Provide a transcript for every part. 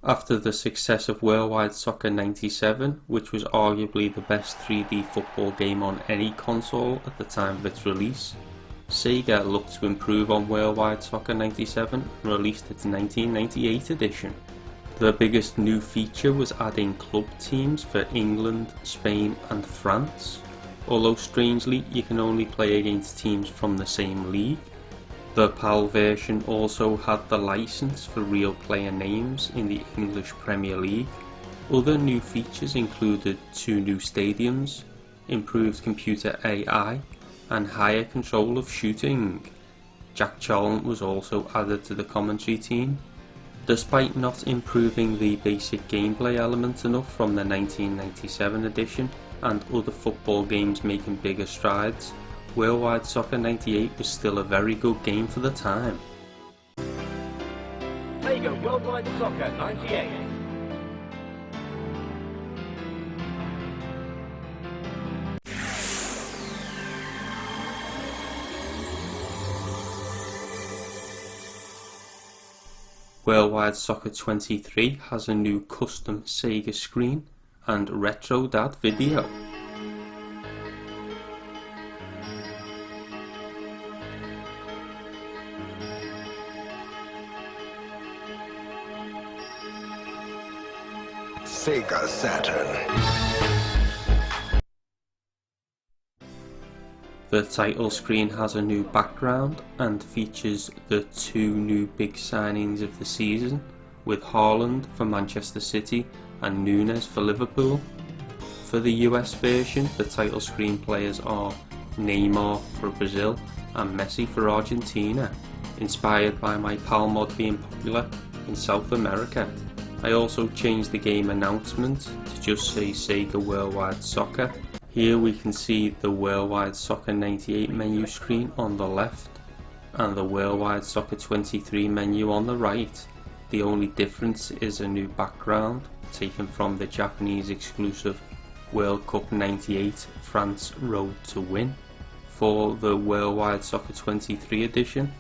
After the success of Worldwide Soccer 97, which was arguably the best 3D football game on any console at the time of its release, Sega looked to improve on Worldwide Soccer 97 and released its 1998 edition. The biggest new feature was adding club teams for England, Spain and France, although strangely you can only play against teams from the same league. The PAL version also had the license for real player names in the English Premier League. Other new features included 2 new stadiums, improved computer AI, and higher control of shooting. Jack Charlton was also added to the commentary team. Despite not improving the basic gameplay elements enough from the 1997 edition and other football games making bigger strides, Worldwide Soccer 98 was still a very good game for the time. Sega Worldwide Soccer 98. Worldwide Soccer 23 has a new custom Sega screen and retro dad video. Sega Saturn. The title screen has a new background and features the 2 new big signings of the season, with Haaland for Manchester City and Núñez for Liverpool. For the US version, the title screen players are Neymar for Brazil and Messi for Argentina, inspired by my PAL mod being popular in South America. I also changed the game announcement to just say Sega Worldwide Soccer. Here we can see the Worldwide Soccer 98 menu screen on the left and the Worldwide Soccer 23 menu on the right. The only difference is a new background taken from the Japanese exclusive World Cup 98 France Road to Win. For the Worldwide Soccer 23 edition,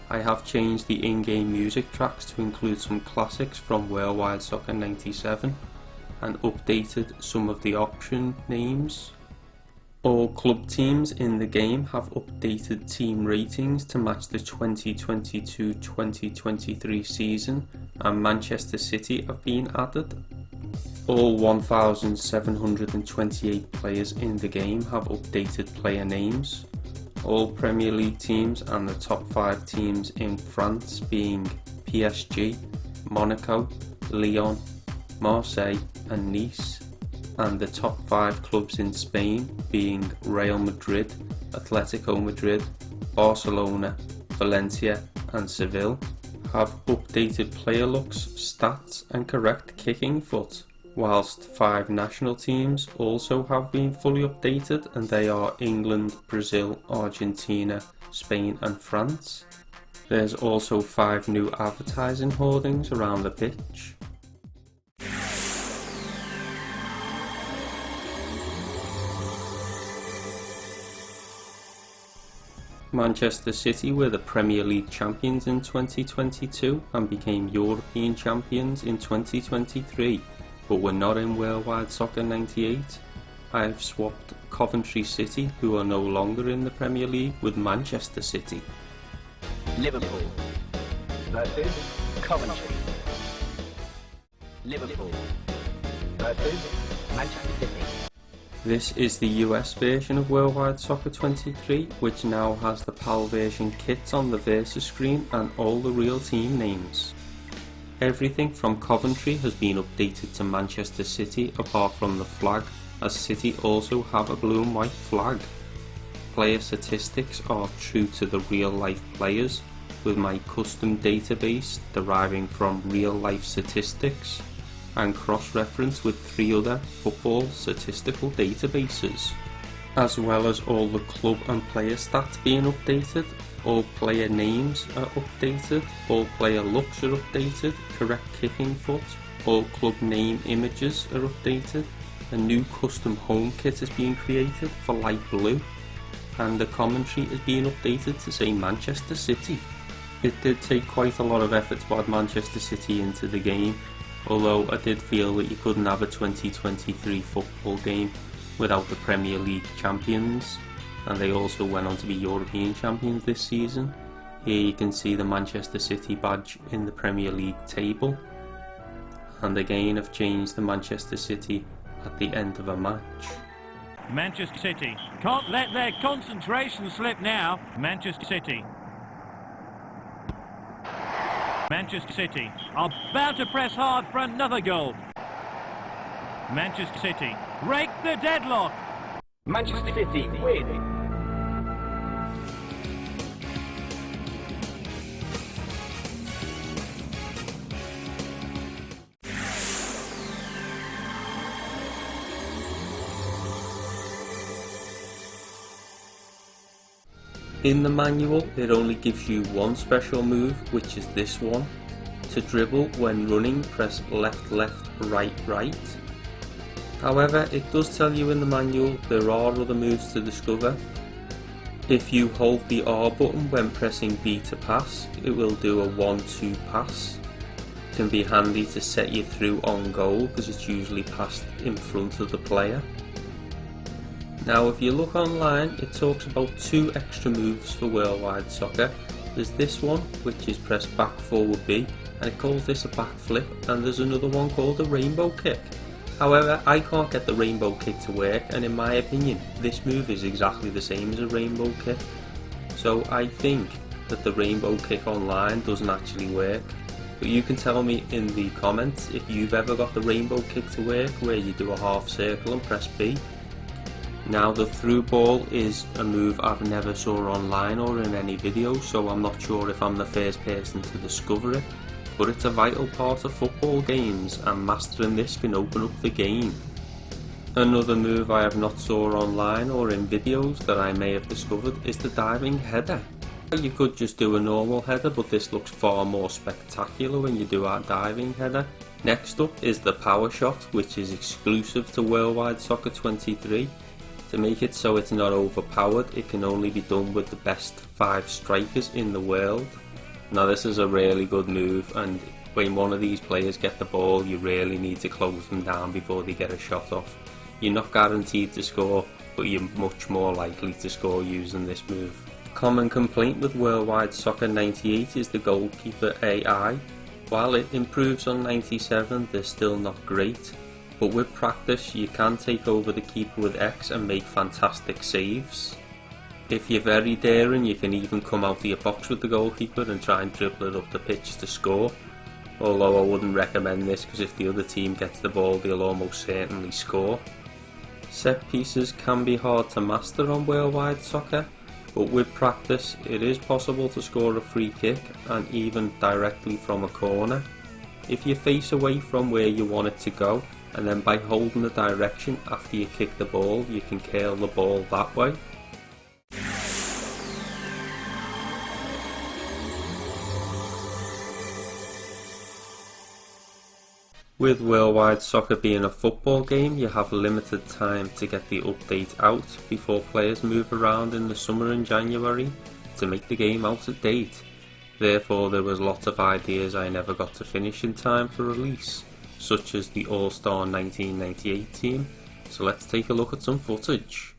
I have changed the in-game music tracks to include some classics from Worldwide Soccer 97 and updated some of the option names. All club teams in the game have updated team ratings to match the 2022-2023 season, and Manchester City have been added. All 1,728 players in the game have updated player names. All Premier League teams and the top 5 teams in France being PSG, Monaco, Lyon, Marseille and Nice, and the top 5 clubs in Spain being Real Madrid, Atletico Madrid, Barcelona, Valencia and Seville, have updated player looks, stats and correct kicking foot, whilst 5 national teams also have been fully updated, and they are England, Brazil, Argentina, Spain and France. There's also 5 new advertising hoardings around the pitch. Manchester City were the Premier League champions in 2022 and became European champions in 2023, but were not in Worldwide Soccer 98. I have swapped Coventry City, who are no longer in the Premier League, with Manchester City. Liverpool versus Coventry. Liverpool versus Manchester City. This is the US version of Worldwide Soccer 23, which now has the PAL version kit on the Versus screen and all the real team names. Everything from Coventry has been updated to Manchester City apart from the flag, as City also have a blue and white flag. Player statistics are true to the real life players, with my custom database deriving from real life statistics and cross-reference with 3 other football statistical databases, as well as all the club and player stats being updated. All player names are updated, all player looks are updated, correct kicking foot, all club name images are updated, a new custom home kit is being created for light blue, and the commentary is being updated to say Manchester City. It did take quite a lot of effort to add Manchester City into the game, although I did feel that you couldn't have a 2023 football game without the Premier League champions, and they also went on to be European champions this season. Here you can see the Manchester City badge in the Premier League table, and again I've changed the Manchester City at the end of a match. Manchester City can't let their concentration slip now. Manchester City. Manchester City are about to press hard for another goal. Manchester City break the deadlock. Manchester City win. In the manual, it only gives you one special move, which is this one. To dribble when running, press left, left, right, right. However, it does tell you in the manual there are other moves to discover. If you hold the R button when pressing B to pass, it will do a 1-2 pass. It can be handy to set you through on goal because it's usually passed in front of the player. Now if you look online, it talks about 2 extra moves for Worldwide Soccer. There's this one, which is press back forward B, and it calls this a back flip, and there's another one called a rainbow kick. However, I can't get the rainbow kick to work, and in my opinion, this move is exactly the same as a rainbow kick. So I think that the rainbow kick online doesn't actually work. But you can tell me in the comments if you've ever got the rainbow kick to work, where you do a half circle and press B. Now the through ball is a move I've never saw online or in any video, so I'm not sure if I'm the first person to discover it, but it's a vital part of football games and mastering this can open up the game. Another move I have not saw online or in videos that I may have discovered is the diving header. You could just do a normal header, but this looks far more spectacular when you do our diving header. Next up is the power shot, which is exclusive to Worldwide Soccer 23. To make it so it's not overpowered, it can only be done with the best 5 strikers in the world. Now this is a really good move, and when one of these players get the ball, you really need to close them down before they get a shot off. You're not guaranteed to score, but you're much more likely to score using this move. Common complaint with Worldwide Soccer 98 is the goalkeeper AI. While it improves on 97, they're still not great. But with practice you can take over the keeper with X and make fantastic saves. If you're very daring, you can even come out of your box with the goalkeeper and try and dribble it up the pitch to score. Although I wouldn't recommend this because if the other team gets the ball they'll almost certainly score. Set pieces can be hard to master on Worldwide Soccer, but with practice it is possible to score a free kick and even directly from a corner. If you face away from where you want it to go, and then by holding the direction after you kick the ball, you can curl the ball that way. With Worldwide Soccer being a football game, you have limited time to get the update out before players move around in the summer and January to make the game out of date. Therefore there was lots of ideas I never got to finish in time for release, such as the All-Star 1998 team, so let's take a look at some footage.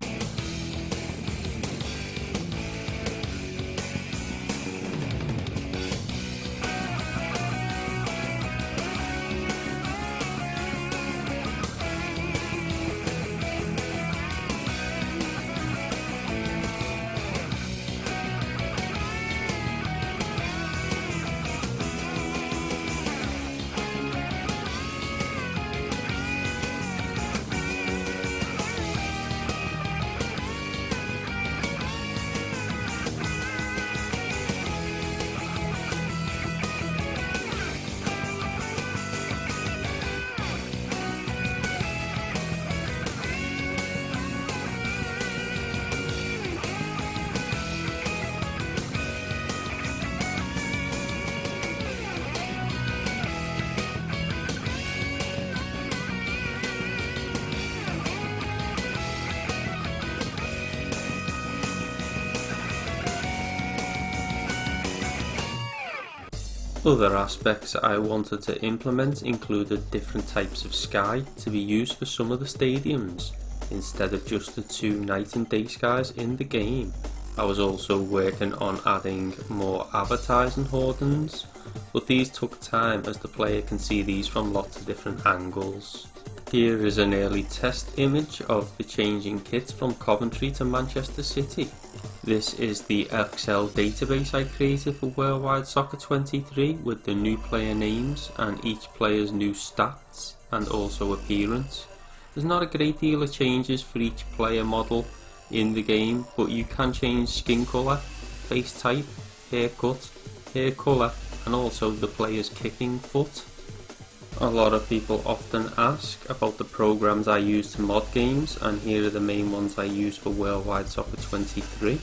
Other aspects I wanted to implement included different types of sky to be used for some of the stadiums, instead of just the 2 night and day skies in the game. I was also working on adding more advertising hoardings, but these took time as the player can see these from lots of different angles. Here is an early test image of the changing kit from Coventry to Manchester City. This is the Excel database I created for Worldwide Soccer 23 with the new player names and each player's new stats and also appearance. There's not a great deal of changes for each player model in the game, but you can change skin colour, face type, haircut, hair colour and also the player's kicking foot. A lot of people often ask about the programs I use to mod games, and here are the main ones I use for Worldwide Soccer 23.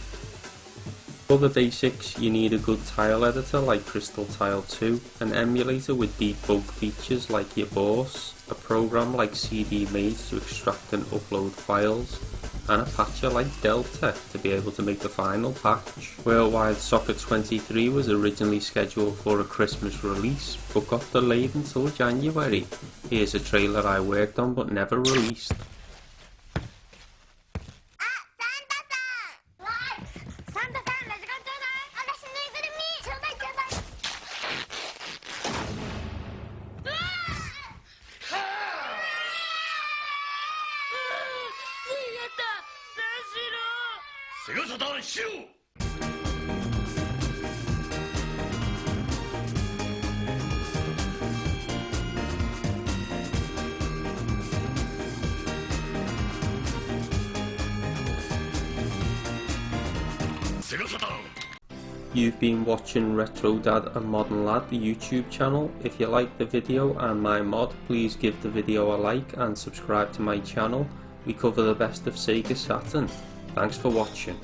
For the basics, you need a good tile editor like Crystal Tile 2, an emulator with debug features like your boss, a program like CD Maze to extract and upload files, and a patcher like Delta to be able to make the final patch. Worldwide Soccer 23 was originally scheduled for a Christmas release, but got delayed until January. Here's a trailer I worked on but never released. Sega Saturn, shoot! Sega Saturn! You've been watching Retro Dad and Modern Lad, the YouTube channel. If you like the video and my mod, please give the video a like and subscribe to my channel. We cover the best of Sega Saturn. Thanks for watching.